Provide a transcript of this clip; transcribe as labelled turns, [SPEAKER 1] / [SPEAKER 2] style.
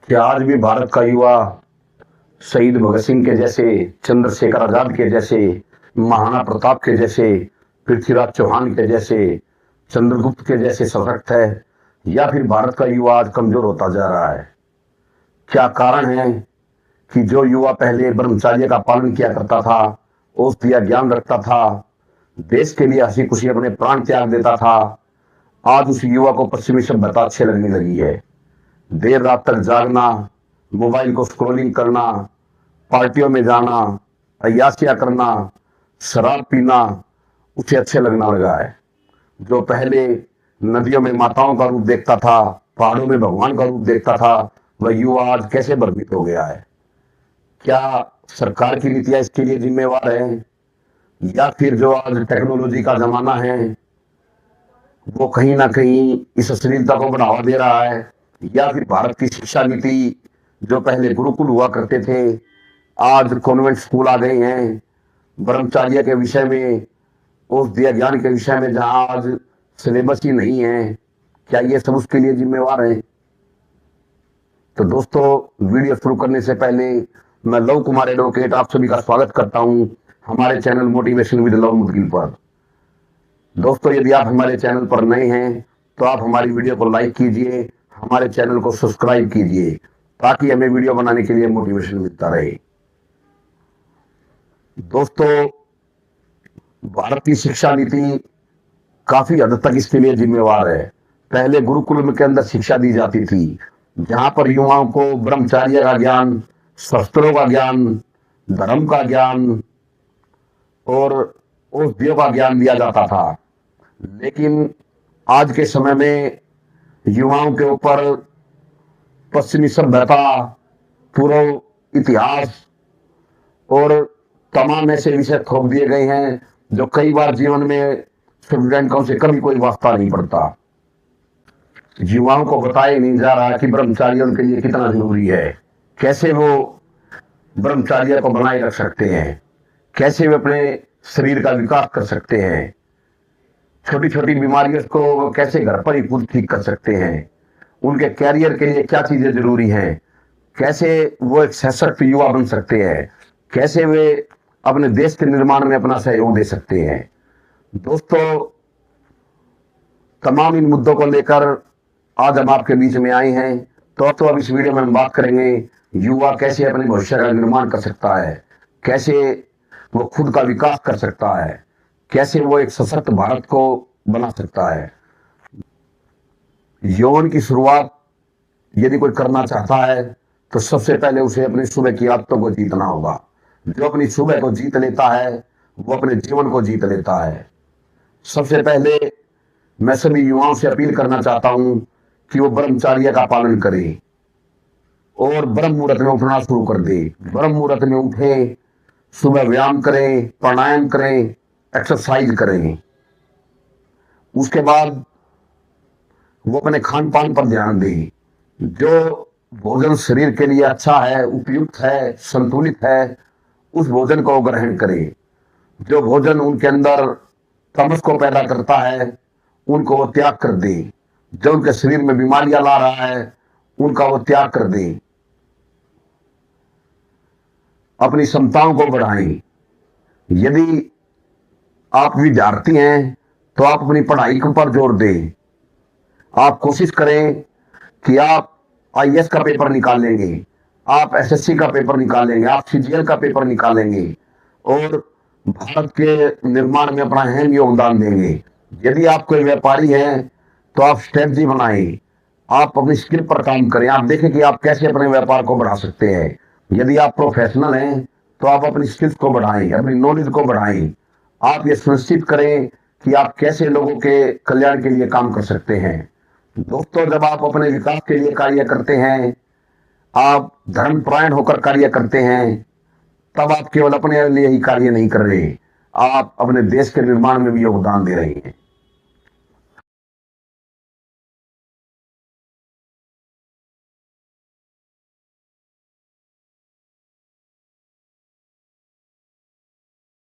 [SPEAKER 1] कि आज भी भारत का युवा शहीद भगत सिंह के जैसे, चंद्रशेखर आजाद के जैसे, महाराणा प्रताप के जैसे, पृथ्वीराज चौहान के जैसे, चंद्रगुप्त के जैसे सशक्त है, या फिर भारत का युवा आज कमजोर होता जा रहा है? क्या कारण है कि जो युवा पहले ब्रह्मचर्य का पालन किया करता था, औषधीय ज्ञान रखता था, देश के लिए हंसी खुशी अपने प्राण त्याग देता था, आज उस युवा को पश्चिमी सभ्यता अच्छे लगने लगी है? देर रात तक जागना, मोबाइल को स्क्रॉलिंग करना, पार्टियों में जाना, अय्याशियां करना, शराब पीना उसे अच्छे लगना लगा है। जो पहले नदियों में माताओं का रूप देखता था, पहाड़ों में भगवान का रूप देखता था, वह युवा आज कैसे भ्रमित हो गया है? क्या सरकार की नीतियां इसके लिए जिम्मेवार है, या फिर जो आज टेक्नोलॉजी का जमाना है वो कहीं ना कहीं इस अश्लीलता को बढ़ावा दे रहा है, या फिर भारत की शिक्षा नीति जो पहले गुरुकुल हुआ करते थे आज कॉन्वेंट स्कूल आ गए हैं, ब्रह्मचर्य के विषय में, औषधीय ज्ञान के विषय में जहां आज सिलेबस ही नहीं है, क्या ये सब उसके लिए जिम्मेवार है? तो दोस्तों, वीडियो शुरू करने से पहले मैं लव कुमार एडवोकेट आप सभी का स्वागत करता हूं हमारे channel motivation with Lav Mudgil पर। दोस्तों, यदि आप हमारे चैनल पर नए हैं तो आप हमारी वीडियो को लाइक कीजिए, हमारे चैनल को सब्सक्राइब कीजिए, ताकि हमें वीडियो बनाने के लिए मोटिवेशन मिलता रहे। दोस्तों, भारत की शिक्षा नीति काफी हद तक इसके लिए जिम्मेवार है। पहले गुरुकुल के अंदर शिक्षा दी जाती थी, जहां पर युवाओं को ब्रह्मचर्य का ज्ञान, शस्त्रों का ज्ञान, धर्म का ज्ञान और औषधियों का ज्ञान दिया जाता था। लेकिन आज के समय में युवाओं के ऊपर पश्चिमी सभ्यता, पूर्व इतिहास और तमाम ऐसे विषय थोप दिए गए हैं जो कई बार जीवन में स्टूडेंट को से कभी कोई वास्ता नहीं पड़ता। युवाओं को बताया नहीं जा रहा कि ब्रह्मचर्य उनके लिए कितना जरूरी है, कैसे वो ब्रह्मचर्य को बनाए रख सकते हैं, कैसे वे अपने शरीर का विकास कर सकते हैं, छोटी छोटी बीमारियों को कैसे घर पर ही खुद ठीक कर सकते हैं, उनके कैरियर के लिए क्या चीजें जरूरी हैं, कैसे वो एक सशक्त युवा बन सकते हैं, कैसे वे अपने देश के निर्माण में अपना सहयोग दे सकते हैं। दोस्तों, तमाम इन मुद्दों को लेकर आज हम आपके बीच में आए हैं। तो अब इस वीडियो में हम बात करेंगे युवा कैसे अपने भविष्य का निर्माण कर सकता है, कैसे वो खुद का विकास कर सकता है, कैसे वो एक सशक्त भारत को बना सकता है। यौवन की शुरुआत यदि कोई करना चाहता है तो सबसे पहले उसे अपनी सुबह की आदतों को जीतना होगा। जो अपनी सुबह को जीत लेता है वो अपने जीवन को जीत लेता है। सबसे पहले मैं सभी युवाओं से अपील करना चाहता हूं कि वो ब्रह्मचर्य का पालन करें और ब्रह्म मुहूर्त में उठना शुरू कर दे। ब्रह्म मुहूर्त में उठे, सुबह व्यायाम करें, प्राणायाम करें, एक्सरसाइज करें। उसके बाद वो अपने खान पान पर ध्यान दें। जो भोजन शरीर के लिए अच्छा है, उपयुक्त है, संतुलित है, उस भोजन को ग्रहण करें। जो भोजन उनके अंदर तमस को पैदा करता है उनको वो त्याग कर दे। जो उनके शरीर में बीमारियां ला रहा है उनका वो त्याग कर दे। अपनी क्षमताओं को बढ़ाएं। यदि आप विद्यार्थी हैं तो आप अपनी पढ़ाई पर जोर दें। आप कोशिश करें कि आप आईएएस का पेपर निकालेंगे, आप एसएससी का पेपर निकालेंगे, आप सीजीएल का पेपर निकालेंगे और भारत के निर्माण में अपना अहम योगदान देंगे। यदि आप कोई व्यापारी हैं तो आप स्ट्रेटजी बनाएं, आप अपनी स्किल पर काम करें, आप देखें कि आप कैसे अपने व्यापार को बढ़ा सकते हैं। यदि आप प्रोफेशनल हैं तो आप अपनी स्किल्स को बढ़ाएं, अपनी नॉलेज को बढ़ाएं। आप ये सुनिश्चित करें कि आप कैसे लोगों के कल्याण के लिए काम कर सकते हैं। दोस्तों, जब आप अपने विकास के लिए कार्य करते हैं, आप धर्मपरायण होकर कार्य करते हैं, तब आप केवल अपने लिए ही कार्य नहीं कर रहे, आप अपने देश के निर्माण में भी योगदान दे रहे हैं।